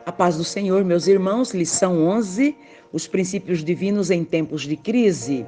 A paz do Senhor, meus irmãos, lição 11, os princípios divinos em tempos de crise.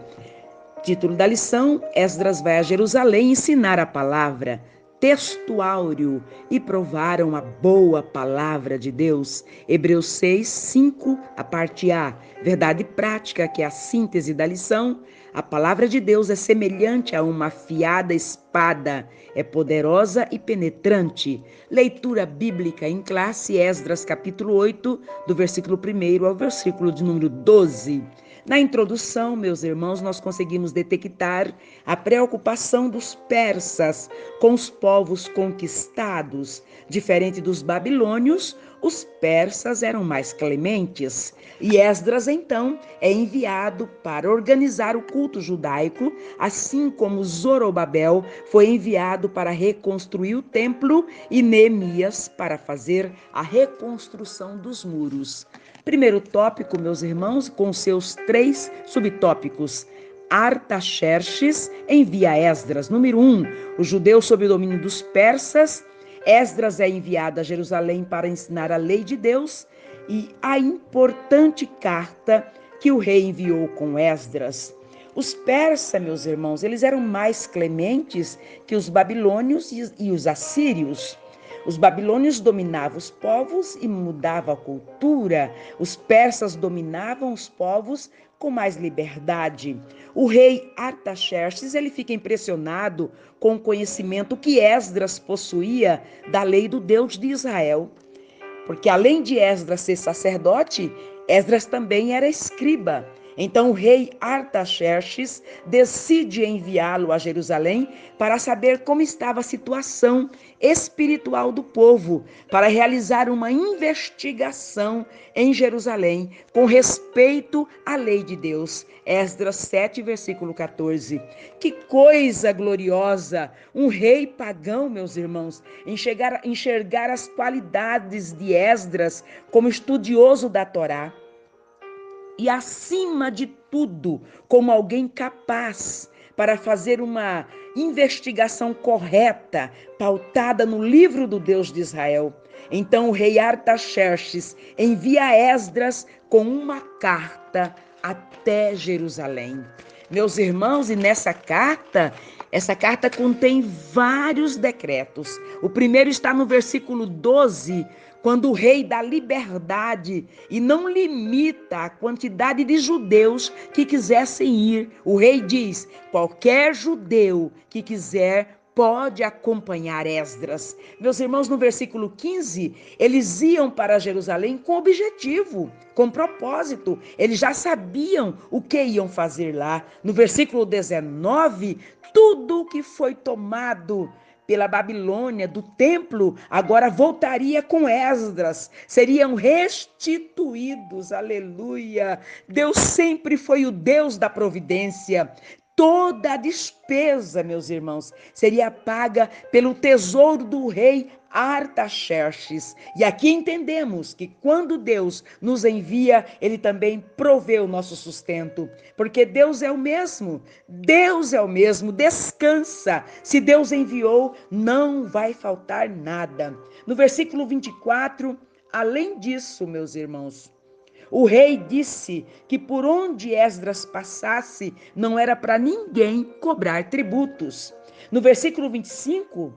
Título da lição: Esdras vai a Jerusalém ensinar a palavra, texto áureo, e provaram a boa palavra de Deus. Hebreus 6, 5, a parte A. Verdade prática, que é a síntese da lição. A palavra de Deus é semelhante a uma afiada espada, é poderosa e penetrante. Leitura bíblica em classe, Esdras capítulo 8, do versículo 1 ao versículo de número 12. Na introdução, meus irmãos, nós conseguimos detectar a preocupação dos persas com os povos conquistados. Diferente dos babilônios, os persas eram mais clementes. E Esdras, então, é enviado para organizar o culto judaico, assim como Zorobabel foi enviado para reconstruir o templo e Neemias para fazer a reconstrução dos muros. Primeiro tópico, meus irmãos, com seus 3 subtópicos. Artaxerxes envia Esdras. Número 1, os judeus sob o domínio dos persas. Esdras é enviado a Jerusalém para ensinar a lei de Deus e a importante carta que o rei enviou com Esdras. Os persas, meus irmãos, eles eram mais clementes que os babilônios e os assírios. Os babilônios dominavam os povos e mudavam a cultura. Os persas dominavam os povos com mais liberdade. O rei Artaxerxes, ele fica impressionado com o conhecimento que Esdras possuía da lei do Deus de Israel. Porque além de Esdras ser sacerdote, Esdras também era escriba. Então o rei Artaxerxes decide enviá-lo a Jerusalém para saber como estava a situação espiritual do povo, para realizar uma investigação em Jerusalém com respeito à lei de Deus. Esdras 7, versículo 14. Que coisa gloriosa! Um rei pagão, meus irmãos, enxergar as qualidades de Esdras como estudioso da Torá. E, acima de tudo, como alguém capaz para fazer uma investigação correta, pautada no livro do Deus de Israel. Então o rei Artaxerxes envia Esdras com uma carta até Jerusalém. Meus irmãos, e nessa carta, essa carta contém vários decretos. O primeiro está no versículo 12, quando o rei dá liberdade e não limita a quantidade de judeus que quisessem ir. O rei diz: qualquer judeu que quiser pode acompanhar Esdras. Meus irmãos, no versículo 15, eles iam para Jerusalém com objetivo, com propósito. Eles já sabiam o que iam fazer lá. No versículo 19, tudo o que foi tomado pela Babilônia, do templo, agora voltaria com Esdras, seriam restituídos, aleluia. Deus sempre foi o Deus da providência. Toda a despesa, meus irmãos, seria paga pelo tesouro do rei Artaxerxes. E aqui entendemos que quando Deus nos envia, Ele também provê o nosso sustento. Porque Deus é o mesmo, descansa. Se Deus enviou, não vai faltar nada. No versículo 24, além disso, meus irmãos, o rei disse que por onde Esdras passasse, não era para ninguém cobrar tributos. No versículo 25,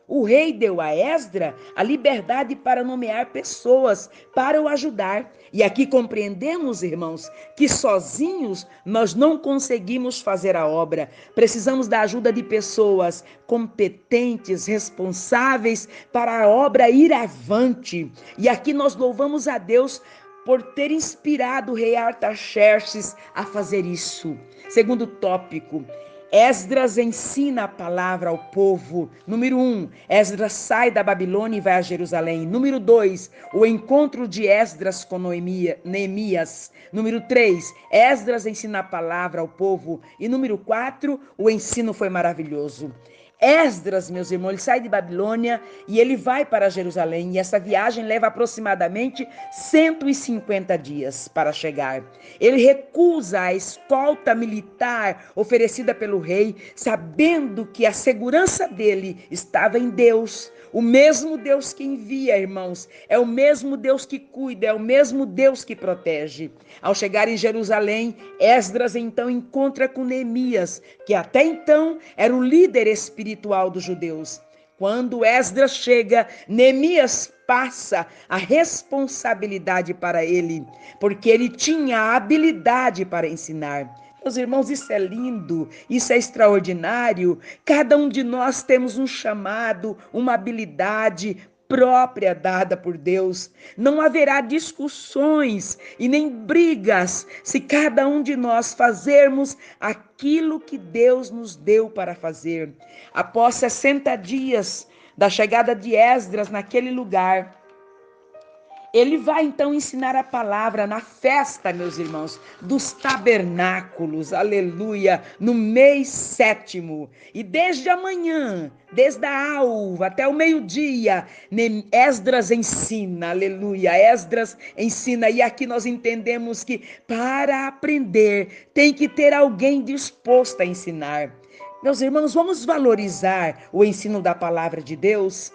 o rei deu a Esdras a liberdade para nomear pessoas para o ajudar. E aqui compreendemos, irmãos, que sozinhos nós não conseguimos fazer a obra. Precisamos da ajuda de pessoas competentes, responsáveis para a obra ir avante. E aqui nós louvamos a Deus por ter inspirado o rei Artaxerxes a fazer isso. Segundo tópico, Esdras ensina a palavra ao povo. Número 1, Esdras sai da Babilônia e vai a Jerusalém. Número 2, o encontro de Esdras com Neemias. Número 3, Esdras ensina a palavra ao povo. E número 4, o ensino foi maravilhoso. Esdras, meus irmãos, ele sai de Babilônia e ele vai para Jerusalém. E essa viagem leva aproximadamente 150 dias para chegar. Ele recusa a escolta militar oferecida pelo rei, sabendo que a segurança dele estava em Deus. O mesmo Deus que envia, irmãos, é o mesmo Deus que cuida, é o mesmo Deus que protege. Ao chegar em Jerusalém, Esdras então encontra com Neemias, que até então era o líder espiritual dos judeus. Quando Esdras chega, Neemias passa a responsabilidade para ele, porque ele tinha a habilidade para ensinar. Meus irmãos, isso é lindo, isso é extraordinário. Cada um de nós temos um chamado, uma habilidade própria dada por Deus. Não haverá discussões e nem brigas se cada um de nós fazermos aquilo que Deus nos deu para fazer. Após 60 dias da chegada de Esdras naquele lugar, ele vai então ensinar a palavra na festa, meus irmãos, dos tabernáculos, aleluia, no mês 7º. E desde amanhã, desde a alva até o meio-dia, Esdras ensina, aleluia, Esdras ensina. E aqui nós entendemos que para aprender tem que ter alguém disposto a ensinar. Meus irmãos, vamos valorizar o ensino da palavra de Deus.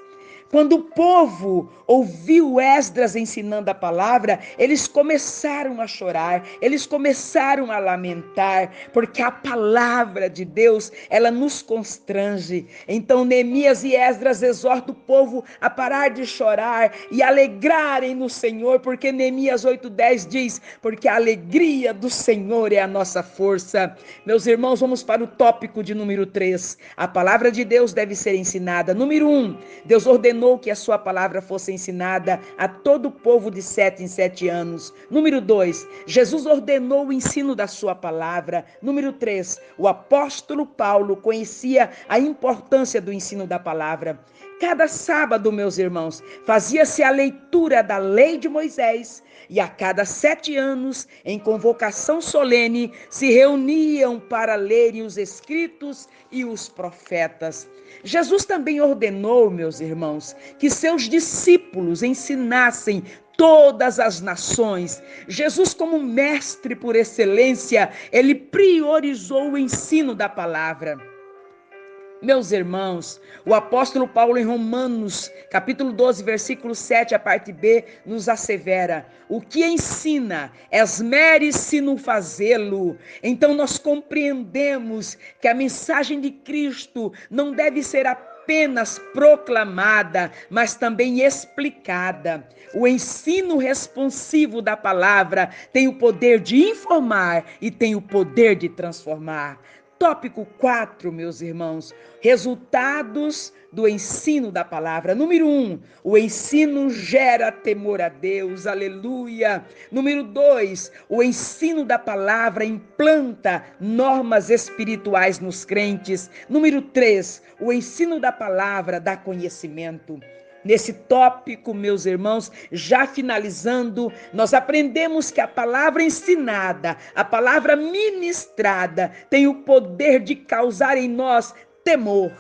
Quando o povo ouviu Esdras ensinando a palavra, eles começaram a chorar, eles começaram a lamentar, porque a palavra de Deus, ela nos constrange. Então Neemias e Esdras exortam o povo a parar de chorar e alegrarem no Senhor, porque Neemias 8:10 diz, porque a alegria do Senhor é a nossa força. Meus irmãos, vamos para o tópico de número 3. A palavra de Deus deve ser ensinada. Número 1, Deus ordenou que a sua palavra fosse ensinada a todo o povo de 7 em 7 anos. Número 2, Jesus ordenou o ensino da sua palavra. Número 3, o apóstolo Paulo conhecia a importância do ensino da palavra. Cada sábado, meus irmãos, fazia-se a leitura da lei de Moisés e a cada 7 anos, em convocação solene, se reuniam para lerem os escritos e os profetas. Jesus também ordenou, meus irmãos, que seus discípulos ensinassem todas as nações. Jesus, como mestre por excelência, ele priorizou o ensino da palavra. Meus irmãos, o apóstolo Paulo em Romanos, capítulo 12, versículo 7, a parte B, nos assevera: o que ensina, esmere-se no fazê-lo. Então nós compreendemos que a mensagem de Cristo não deve ser apenas proclamada, mas também explicada. O ensino responsivo da palavra tem o poder de informar e tem o poder de transformar. Tópico 4, meus irmãos, resultados do ensino da palavra. Número 1, o ensino gera temor a Deus, aleluia. Número 2, o ensino da palavra implanta normas espirituais nos crentes. Número 3, o ensino da palavra dá conhecimento. Nesse tópico, meus irmãos, já finalizando, nós aprendemos que a palavra ensinada, a palavra ministrada, tem o poder de causar em nós temor.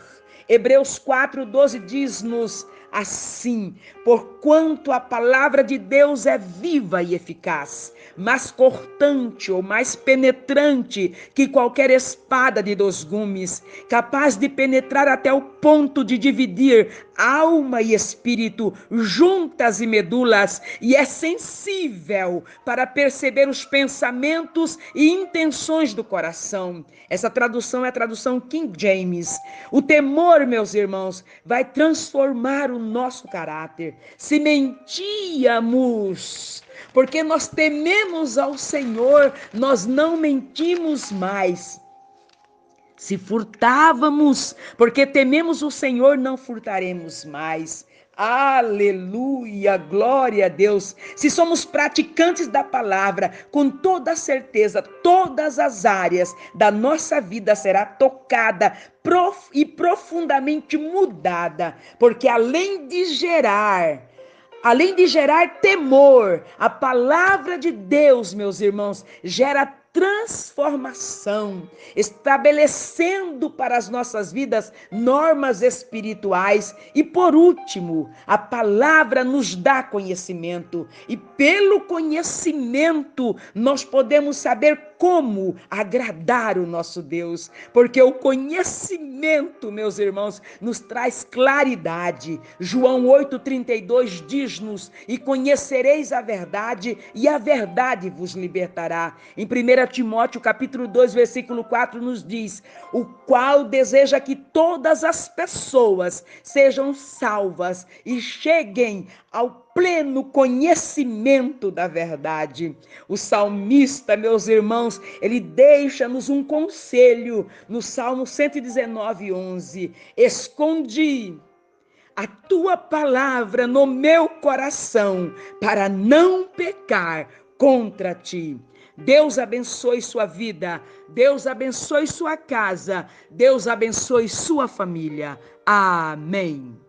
Hebreus 4:12 diz-nos assim: porquanto a palavra de Deus é viva e eficaz, mais cortante ou mais penetrante que qualquer espada de 2 gumes, capaz de penetrar até o ponto de dividir alma e espírito, juntas e medulas, e é sensível para perceber os pensamentos e intenções do coração. Essa tradução é a tradução King James. O temor, meus irmãos, vai transformar o nosso caráter. Se mentíamos, porque nós tememos ao Senhor, nós não mentimos mais. Se furtávamos, porque tememos o Senhor, não furtaremos mais. Aleluia, glória a Deus. Se somos praticantes da palavra, com toda certeza, todas as áreas da nossa vida será tocada e profundamente mudada, porque além de gerar temor, a palavra de Deus, meus irmãos, gera transformação, estabelecendo para as nossas vidas normas espirituais. E por último, a palavra nos dá conhecimento, e pelo conhecimento nós podemos saber como agradar o nosso Deus, porque o conhecimento, meus irmãos, nos traz claridade. João 8,32 diz-nos: e conhecereis a verdade, e a verdade vos libertará. Em 1 Timóteo capítulo 2, versículo 4 nos diz: o qual deseja que todas as pessoas sejam salvas e cheguem ao pleno conhecimento da verdade. O salmista, meus irmãos, ele deixa-nos um conselho no Salmo 119:11. Escondi a tua palavra no meu coração para não pecar contra ti. Deus abençoe sua vida, Deus abençoe sua casa, Deus abençoe sua família. Amém.